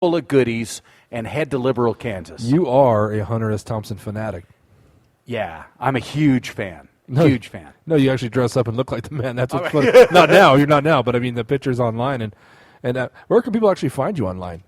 full of goodies and head to Liberal, Kansas. You are a Hunter S. Thompson fanatic. Yeah, I'm a huge fan. No, huge fan. No, you actually dress up and look like the man. That's what's funny. Not now. You're not now. But, I mean, the picture's online. And where can people actually find you online?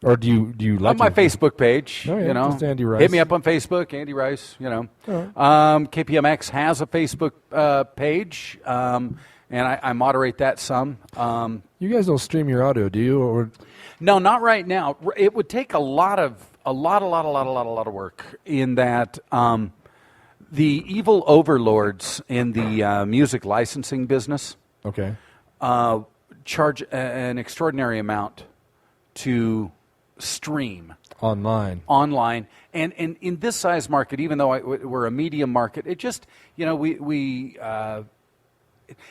Or do you like on my Facebook page? Oh, yeah, just Andy Rice. Hit me up on Facebook, Andy Rice. Right. KPMX has a Facebook page, and I moderate that some. You guys don't stream your audio, do you? Or no, not right now. It would take a lot of work in that. The evil overlords in the music licensing business, charge an extraordinary amount to stream online, and in this size market, even though we're a medium market, it just we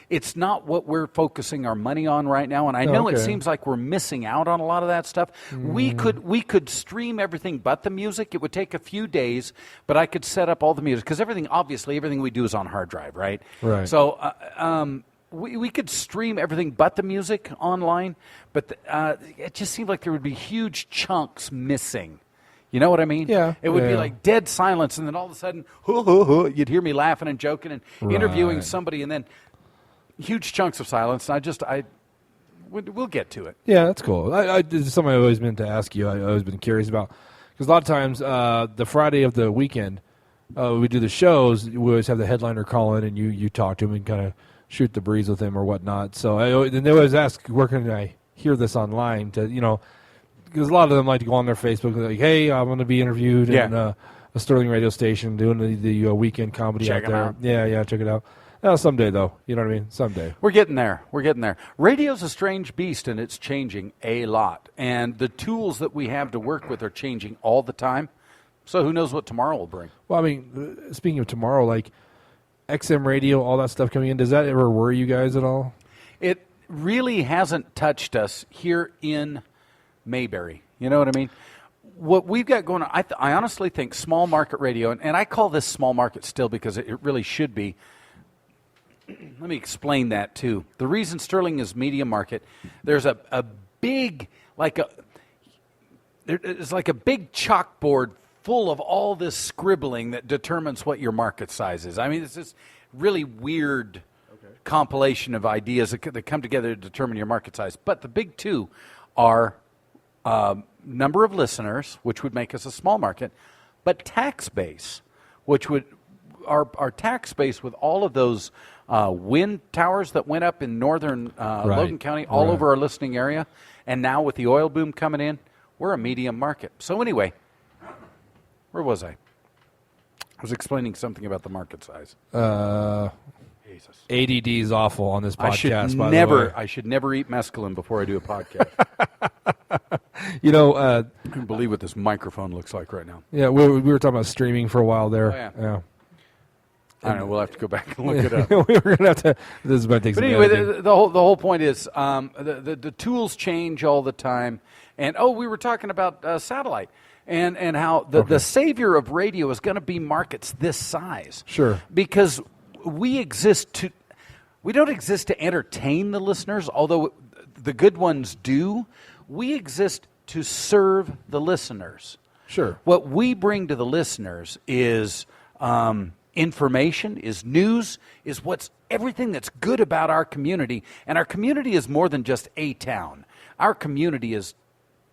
it's not what we're focusing our money on right now. And I know it seems like we're missing out on a lot of that stuff. We could stream everything but the music. It would take a few days, but I could set up all the music because everything we do is on hard drive, right? Right. So we could stream everything but the music online, but it just seemed like there would be huge chunks missing. You know what I mean? Yeah. It would be like dead silence, and then all of a sudden, you'd hear me laughing and joking and interviewing somebody, and then huge chunks of silence. And we'll get to it. Yeah, that's cool. It's something I've always meant to ask you. I've always been curious about. Because a lot of times, the Friday of the weekend, we do the shows, we always have the headliner call in, and you talk to him and kind of shoot the breeze with him or whatnot. So then they always ask, where can I hear this online? Because a lot of them like to go on their Facebook and like, hey, I'm going to be interviewed in a Sterling radio station doing the weekend comedy check out there. Out. Yeah, check it out. Someday, though. You know what I mean? Someday. We're getting there. Radio's a strange beast, and it's changing a lot. And the tools that we have to work with are changing all the time. So who knows what tomorrow will bring? Well, I mean, speaking of tomorrow, like XM radio, all that stuff coming in, does that ever worry you guys at all? It really hasn't touched us here in Mayberry. You know what I mean? What we've got going on, I honestly think small market radio, and I call this small market still because it really should be. Let me explain that too. The reason Sterling is medium market, there's a big there's like a big chalkboard full of all this scribbling that determines what your market size is. I mean, it's this really weird compilation of ideas that come together to determine your market size. But the big two are number of listeners, which would make us a small market, but tax base, which would our tax base with all of those wind towers that went up in northern Logan County, all over our listening area, and now with the oil boom coming in, we're a medium market. So anyway, where was I? I was explaining something about the market size. Jesus. ADD is awful on this podcast, I should never eat mescaline before I do a podcast. I can't believe what this microphone looks like right now. Yeah, we were talking about streaming for a while there. Oh, yeah. I don't know. We'll have to go back and look it up. We're going to have to. This is going to take some editing. Anyway, the whole point is the tools change all the time. And we were talking about satellite and how the savior of radio is going to be markets this size. Sure. Because we don't exist to entertain the listeners, although the good ones do. We exist to serve the listeners. Sure. What we bring to the listeners is information, is news, is what's everything that's good about our community. And our community is more than just a town. Our community is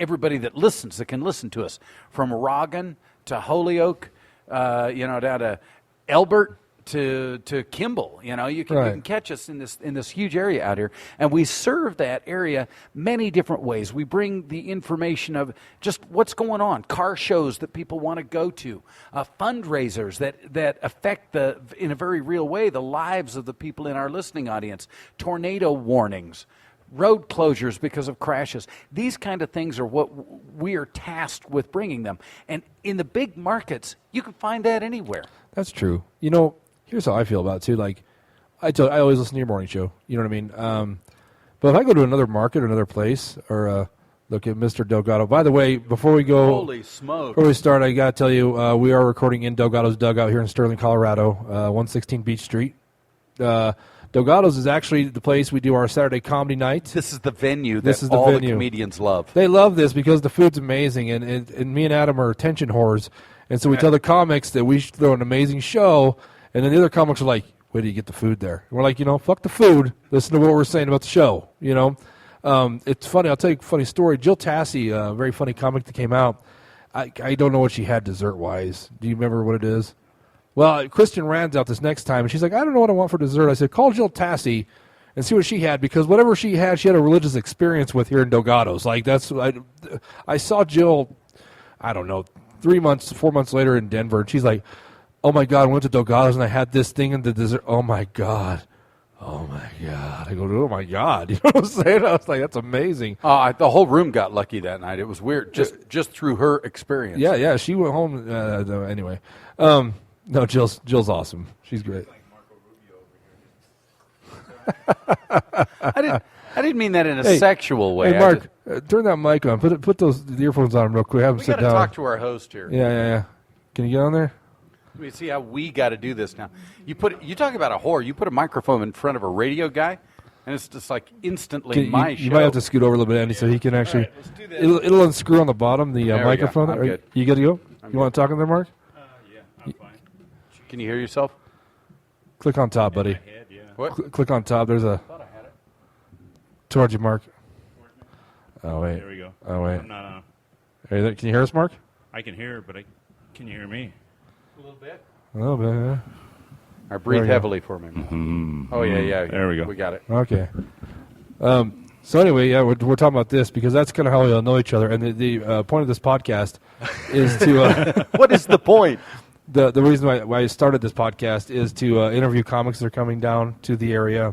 everybody that listens, that can listen to us, from Rogan to Holyoke, down to Elbert to Kimball. You can catch us in this huge area out here, and we serve that area many different ways. We bring the information of just what's going on, car shows that people want to go to, fundraisers that affect in a very real way the lives of the people in our listening audience, tornado warnings, road closures because of crashes. These kind of things are what we are tasked with bringing them. And in the big markets, you can find that anywhere. That's true. Here's how I feel about it, too. Like, I always listen to your morning show. You know what I mean? But if I go to another market or another place or look at Mr. Delgado. By the way, before we go, holy smoke! Before we start, I got to tell you, we are recording in Delgado's Dugout here in Sterling, Colorado, 116 Beach Street. Delgado's is actually the place we do our Saturday comedy night. This is the venue that all the comedians love. They love this because the food's amazing, and me and Adam are attention whores, and so we tell the comics that we should throw an amazing show, and then the other comics are like, where do you get the food there? And we're like, fuck the food. Listen to what we're saying about the show, It's funny. I'll tell you a funny story. Jill Tassie, a very funny comic that came out, I don't know what she had dessert-wise. Do you remember what it is? Well, Kristen Rand's out this next time, and she's like, I don't know what I want for dessert. I said, call Jill Tassie and see what she had, because whatever she had a religious experience with here in Delgado's. Like, I saw Jill, I don't know, 4 months later in Denver, and she's like, oh, my God, I went to Delgado's, and I had this thing in the dessert. Oh, my God. Oh, my God. I go, oh, my God. You know what I'm saying? I was like, that's amazing. The whole room got lucky that night. It was weird, just through her experience. Yeah, she went home. Anyway. No, Jill's awesome. She's great. I didn't mean that in a sexual way. Hey, Mark, turn that mic on. Put those earphones on real quick. Have them sit down. We got to talk to our host here. Yeah. Can you get on there? We see how we got to do this now. You talk about a whore. You put a microphone in front of a radio guy, and it's just like instantly show. You might have to scoot over a little bit, Andy, so he can actually. Right, let's do this. It'll unscrew on the bottom the microphone. I'm good. You good to go? You want to talk in there, Mark? Yeah, I'm fine. Can you hear yourself? Click on top, buddy. Head, yeah. What? Click on top. There's a. I thought I had it. Towards you, Mark. Oh wait. There we go. Oh wait. I'm not on. Can you hear us, Mark? I can hear, but can you hear me? A little bit. A little bit. Yeah. All right, breathe heavily for me. Oh yeah. There we go. We got it. Okay. So anyway, yeah, we're talking about this because that's kind of how we all know each other. And the point of this podcast is to What is the point? The reason why I started this podcast is to interview comics that are coming down to the area,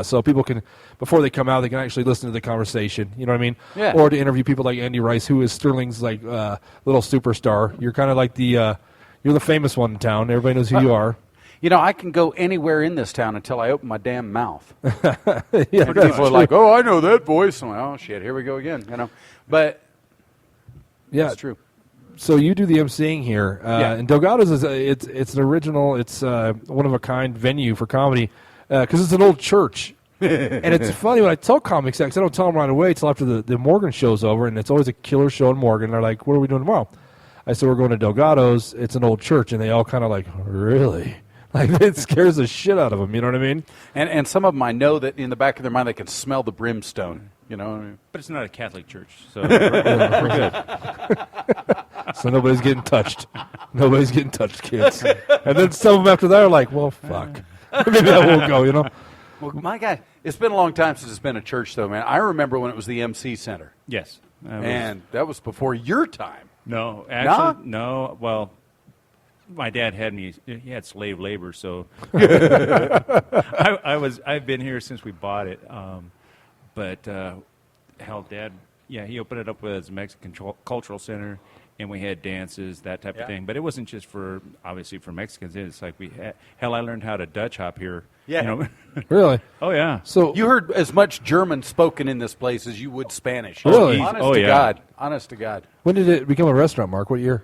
so people can, before they come out, they can actually listen to the conversation. You know what I mean? Yeah. Or to interview people like Andy Rice, who is Sterling's like little superstar. You're kind of like you're the famous one in town. Everybody knows who you are. I can go anywhere in this town until I open my damn mouth. Yeah, People are like, "Oh, I know that voice." I'm like, "Oh shit, here we go again." But yeah, it's true. So you do the emceeing here, and Delgado's is it's an original, it's one of a kind venue for comedy because it's an old church, and it's funny when I tell comics that, 'cause I don't tell them right away until after the Morgan show's over, and it's always a killer show in Morgan. They're like, "What are we doing tomorrow?" I said, "We're going to Delgado's. It's an old church," and they all kind of like, "Really?" Like it scares the shit out of them. You know what I mean? And some of them I know that in the back of their mind they can smell the brimstone. You know. But it's not a Catholic church, so we're good. So nobody's getting touched. Nobody's getting touched, kids. And then some of them after that are like, well, fuck. Maybe that won't go, you know? Well, my God, it's been a long time since it's been a church, though, man. I remember when it was the MC Center. Yes. And that was before your time. No, actually, no. Well, my dad he had slave labor, so I've been here since we bought it. But Dad, he opened it up as a Mexican cultural center, and we had dances, that type of thing. But it wasn't just obviously for Mexicans. It's like I learned how to Dutch hop here. Yeah. You know? Really? Oh, yeah. So you heard as much German spoken in this place as you would Spanish. Really? Honest to God. Honest to God. When did it become a restaurant, Mark? What year?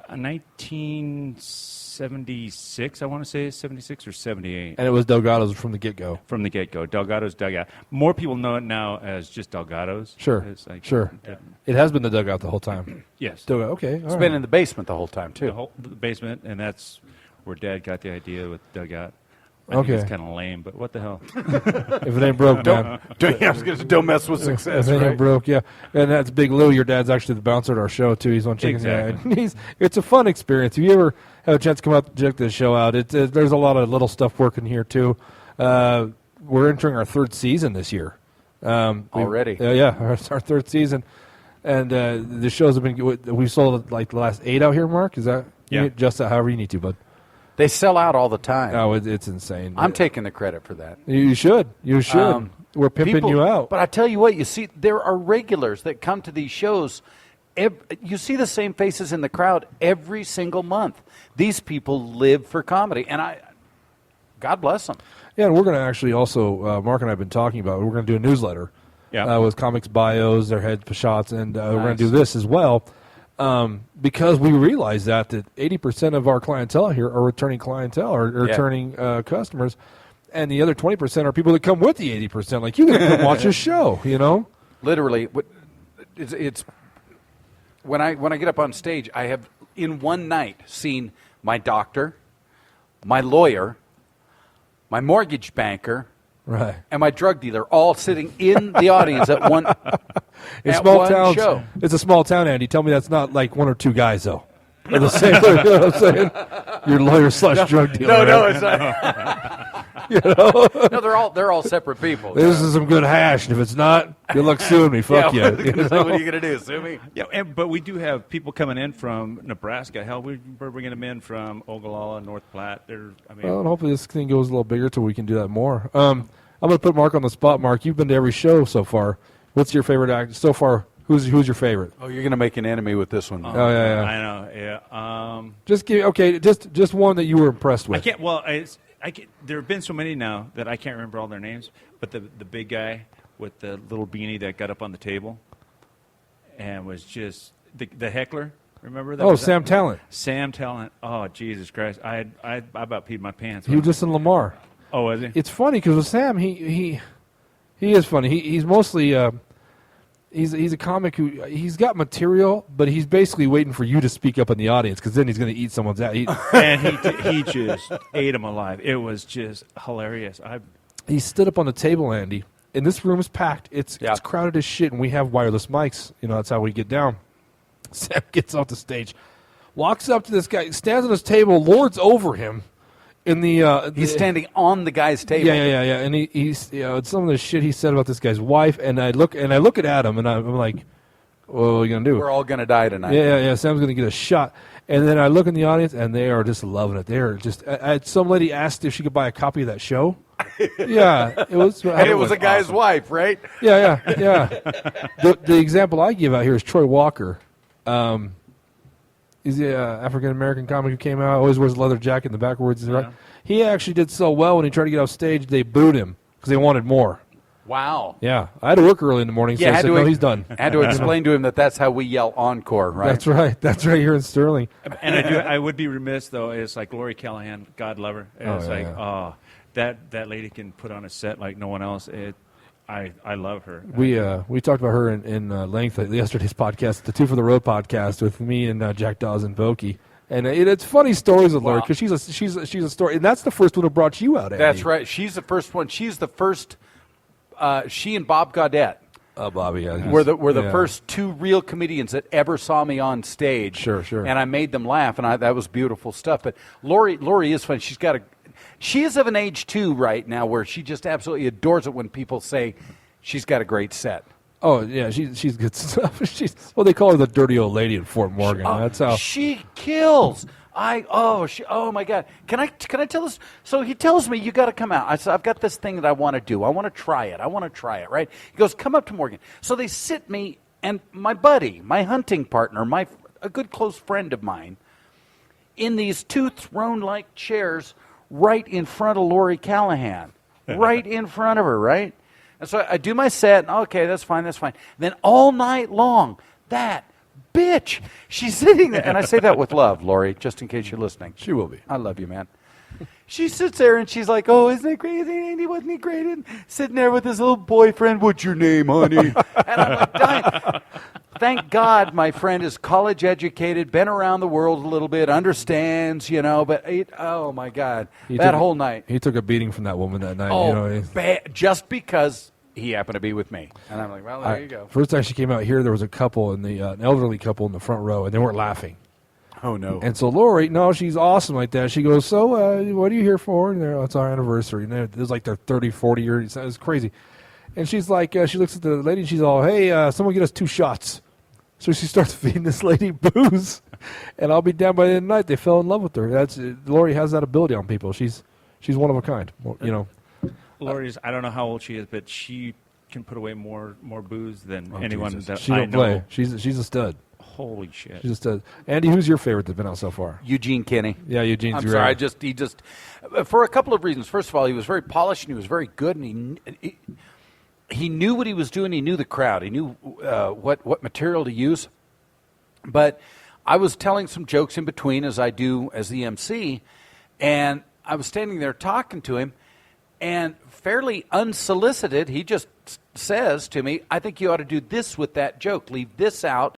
1976, I want to say 76 or 78. And it was Delgado's from the get-go. From the get-go. Delgado's Dugout. More people know it now as just Delgado's. Sure. Sure. It has been the Dugout the whole time. Yes. Dugout. Okay. It's been in the basement the whole time, too. The basement, and that's where Dad got the idea with Dugout. I Okay. think it's kind of lame, but what the hell? If it ain't broke, man. Don't mess with success, If it right? ain't broke, yeah. And that's Big Lou. Your dad's actually the bouncer at our show, too. He's on Chicken Exactly. It's a fun experience. If you ever have a chance to come out and check this show out, there's a lot of little stuff working here, too. We're entering our third season this year. Already? Yeah, our third season. And the shows have been, we sold like the last 8 out here, Mark. Is that? Yeah. Just however you need to, bud. They sell out all the time. Oh, it's insane. I'm taking the credit for that. You should. You should. We're pimping you out. But I tell you what, you see, there are regulars that come to these shows. You see the same faces in the crowd every single month. These people live for comedy, and God bless them. Yeah, and we're going to actually also, Mark and I have been talking about, we're going to do a newsletter with comics bios, their head shots, and we're going to do this as well. Because we realize that 80% of our clientele here are returning clientele or returning customers, and the other 20% are people that come with the 80%. Like, you got to come watch a show, you know? Literally, it's when I get up on stage, I have in one night seen my doctor, my lawyer, my mortgage banker, Right. and my drug dealer all sitting in the audience at one show. It's a small town, Andy. Tell me that's not like one or two guys, though. They're the same. You know what I'm saying? Your lawyer / drug dealer. No, right? it's not. You know? No, they're all separate people. This is some good hash, and if it's not, good luck suing me. Fuck yeah, you. what are you gonna do? Sue me? Yeah, but we do have people coming in from Nebraska. Hell, we're bringing them in from Ogallala, North Platte. Well, and hopefully this thing goes a little bigger till we can do that more. I'm going to put Mark on the spot. Mark, you've been to every show so far. What's your favorite act so far? Who's your favorite? Oh, you're gonna make an enemy with this one. Oh yeah. I know. Yeah. Just one that you were impressed with. I can't. Well, there have been so many now that I can't remember all their names. But the big guy with the little beanie that got up on the table and was just the heckler. Remember that? Sam Talent. Sam Talent. Oh, Jesus Christ! I about peed my pants. He was just in Lamar. Oh, was he? It's funny because with Sam, he is funny. He's mostly he's a comic who he's got material, but he's basically waiting for you to speak up in the audience because then he's going to eat someone's ass. And he just ate him alive. It was just hilarious. He stood up on the table, Andy, and this room is packed. It's crowded as shit, and we have wireless mics. You know, that's how we get down. Sam gets off the stage, walks up to this guy, stands on his table, lords over him. He's standing on the guy's table. Yeah. And he's some of the shit he said about this guy's wife, and I look at Adam, and I'm like, what are we gonna do? We're all gonna die tonight. Yeah. Sam's gonna get a shot, and then I look in the audience, and they are just loving it. They are just. Some lady asked if she could buy a copy of that show. Yeah, it was. And it was a guy's wife, right? Yeah. The example I give out here is Troy Walker. He's the African American comic who came out. Always wears a leather jacket in the backwards. Right? He actually did so well when he tried to get off stage. They booed him because they wanted more. Wow. Yeah, I had to work early in the morning, so I said, no, he's done. I had to explain to him that's how we yell encore, right? That's right here in Sterling. And I would be remiss though. It's like Lori Callahan, God love her. It's that lady can put on a set like no one else. I love her. We talked about her in length at yesterday's podcast, the Two for the Road podcast with me and Jack Dawes and Vokey. And it's funny stories with Lori because she's a story, and that's the first one who brought you out. Andy. That's right. She's the first one. She's the first. She and Bob Gaudette. Bobby, yeah, were the first two real comedians that ever saw me on stage. Sure. And I made them laugh, and that was beautiful stuff. But Lori is funny. She is of an age too right now where she just absolutely adores it when people say she's got a great set. Oh yeah, she's good stuff. They call her the dirty old lady in Fort Morgan. That's how she kills. Oh my God! Can I tell this? So he tells me you got to come out. I said I've got this thing that I want to do. I want to try it. Right? He goes, come up to Morgan. So they sit me and my buddy, my hunting partner, a good close friend of mine, in these two throne-like chairs right in front of Lori Callahan, right in front of her. Right? And so I do my set. Okay, that's fine. Then all night long, that bitch, she's sitting there. And I say that with love, Lori, just in case you're listening. She will be. I love you, man. She sits there and she's like, oh, isn't it great? Andy, wasn't he great? And sitting there with his little boyfriend. What's your name, honey? And I'm like, dying. Thank God my friend is college educated, been around the world a little bit, understands, but oh my God, whole night. He took a beating from that woman that night. Oh, just because he happened to be with me. And I'm like, well, there you go. First time she came out here, there was a couple an elderly couple in the front row, and they weren't laughing. Oh, no. And so Lori, she's awesome like that. She goes, so what are you here for? And it's our anniversary. And it was like their 30, 40 years. It was crazy. And she's like, she looks at the lady, and she's all, hey, someone get us 2 shots. So she starts feeding this lady booze. And I'll be down by the end of the night. They fell in love with her. Lori has that ability on people. She's one of a kind, Lori's, I don't know how old she is, but she can put away more booze than anyone Jesus. that She I don't know. play. She's a stud. Holy shit. She's a stud. Andy, who's your favorite that's been out so far? Eugene Kinney. Yeah, Eugene's I'm great. sorry, he just for a couple of reasons. First of all, he was very polished and he was very good, and he knew what he was doing. He knew the crowd. He knew what material to use. But I was telling some jokes in between, as I do as the MC, and I was standing there talking to him, And fairly unsolicited, he just says to me, I think you ought to do this with that joke. Leave this out